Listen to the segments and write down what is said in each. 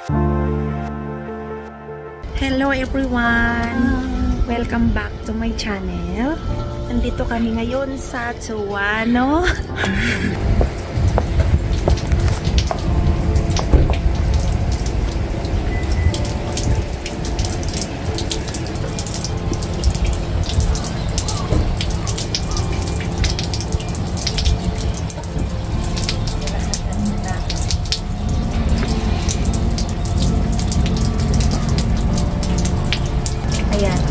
Hello everyone! Welcome back to my channel. Nandito kami ngayon sa Tsuwano.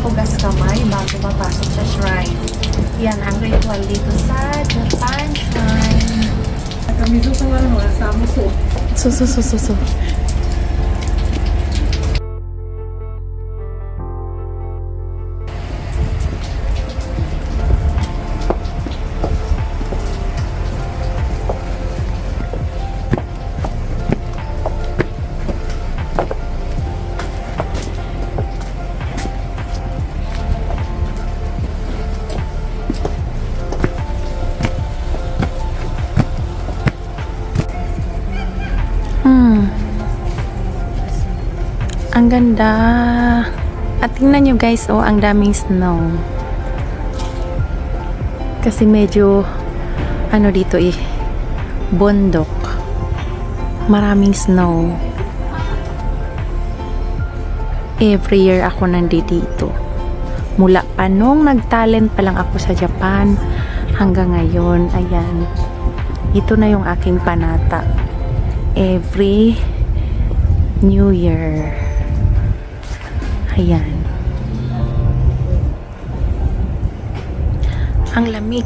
Hugas kamay bago mapasok sa shrine. Yan ang ritual dito sa Japan Shrine. Kami doon sa wala sa muso. So. Ang ganda. At tingnan nyo guys, oh, ang daming snow. Kasi medyo, ano dito eh, bundok. Maraming snow. Every year ako nandito. Mula pa nung nag-talent pa lang ako sa Japan, hanggang ngayon, ayan. Ito na yung aking panata. Every New Year. Ayan. Ang lamig.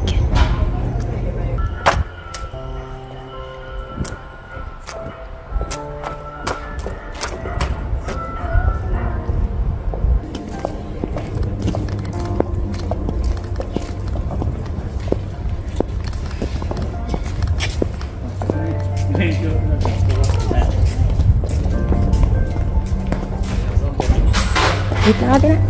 Dito natin na.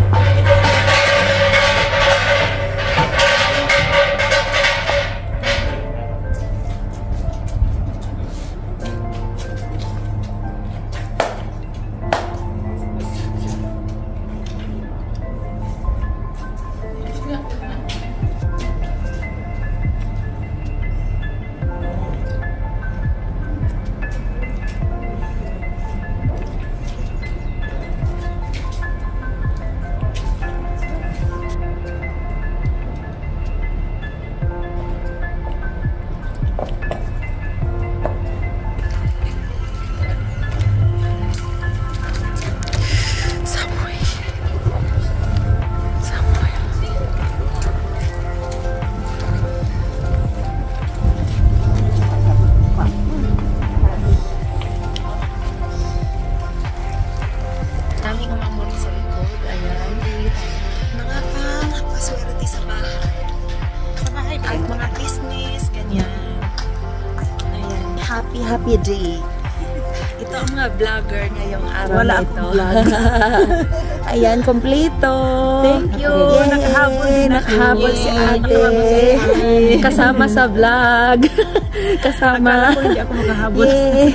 Happy day. Ito ang mga vlogger ngayong araw. Wala ito. vlog. Ayan, kompleto. Thank you. Yay! Nakahabol din ako. Nakahabol si ate. Kasama sa vlog. Kasama. Akala ko hindi ako makahabol. Yay!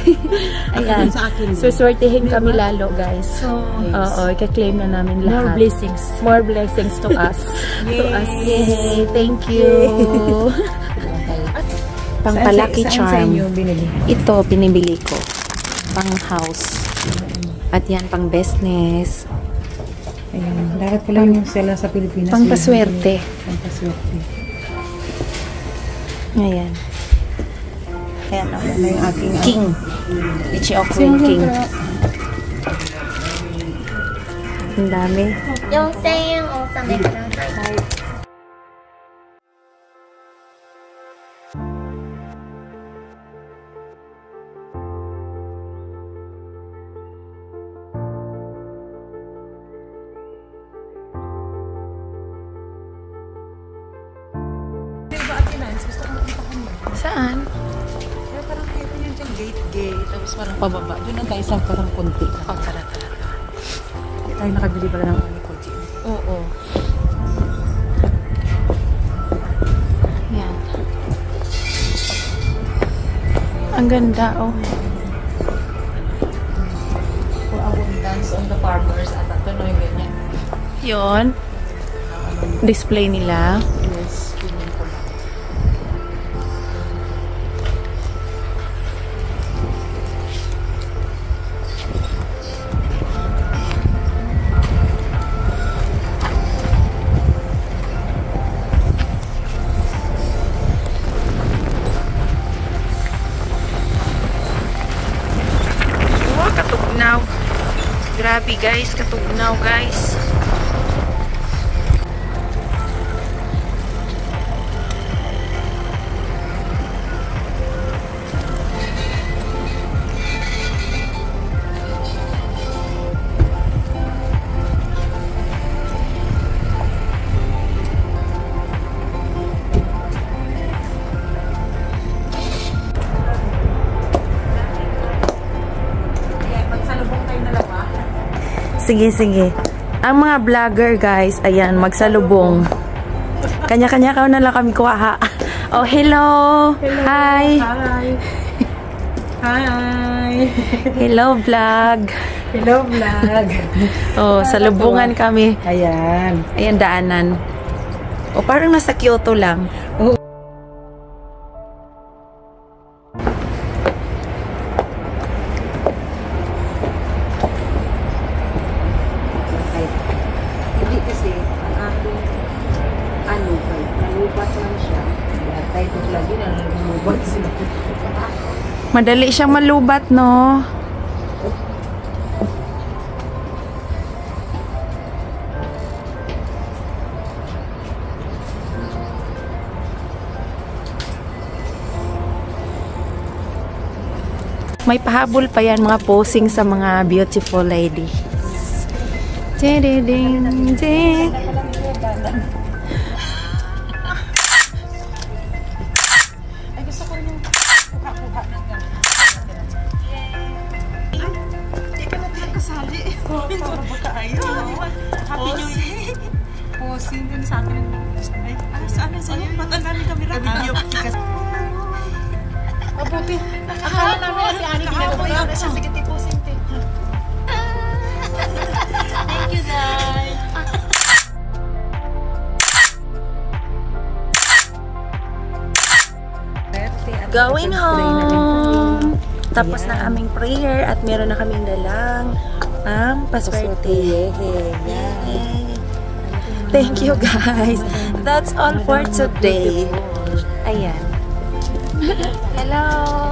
Ayan. Sa akin. Suswertihin kami lalo, guys. Yes. Oo, ika-claim na namin lahat. More blessings. More blessings to us. To us. Yay! Thank you. Pang palaki charm. Ito, binibili ko. Pang house. At yan, pang business. Ayan, dapat ko lang yung sela sa Pilipinas. Pang paswerte. Pang paswerte. Ayan. Ayan, Ayan na yung aking king. Ichi-Queen king. Ang dami. 4000円お納めください。Saan? Kaya parang ito yun dyan, gate. Tapos parang pababa. Doon na tayo sa parang konti. Oh, tara. Tayo nakabili pala ng ano ko dyan. Oo. Yan. Ang ganda, oh. Yun. Display nila. Yes, yun ko lang. Wow, katugnaw. Grabe guys, katugnaw guys. Sige, sige. Ang mga vlogger, guys, ayan, magsalubong. Kanya-kanya ka na lang kami kuha. Oh, hello! Hello. Hi! Hi! Hi! Hello, vlog! Hello, vlog! Oh, salubungan kami. Ayan. Ayan, daanan. Oh, parang nasa Kyoto lang. Hindi kasi, ang aking nalubat lang siya. Kaya tayo ito lagi na nalubat sila. Madali siyang malubat, no? May pahabol pa yan, mga posing sa mga beautiful ladies. Ding, ding. Ay, gusto ko rin yung kuha-kuha ng gano'n. Hindi ka natin kasali. Kayo. Happy New Year. Posing din sa akin. Ay, saan na sa'yo? Ba't ang dami kamera? Video. Mabuti. Akala namin si Ani ginagawa na siya. Sige, tipusin. Thank you, guys. Going home! Tapos na aming prayer at meron na kaming dalang paswerte. Yay! Thank you guys! That's all for today. Ayan. Hello!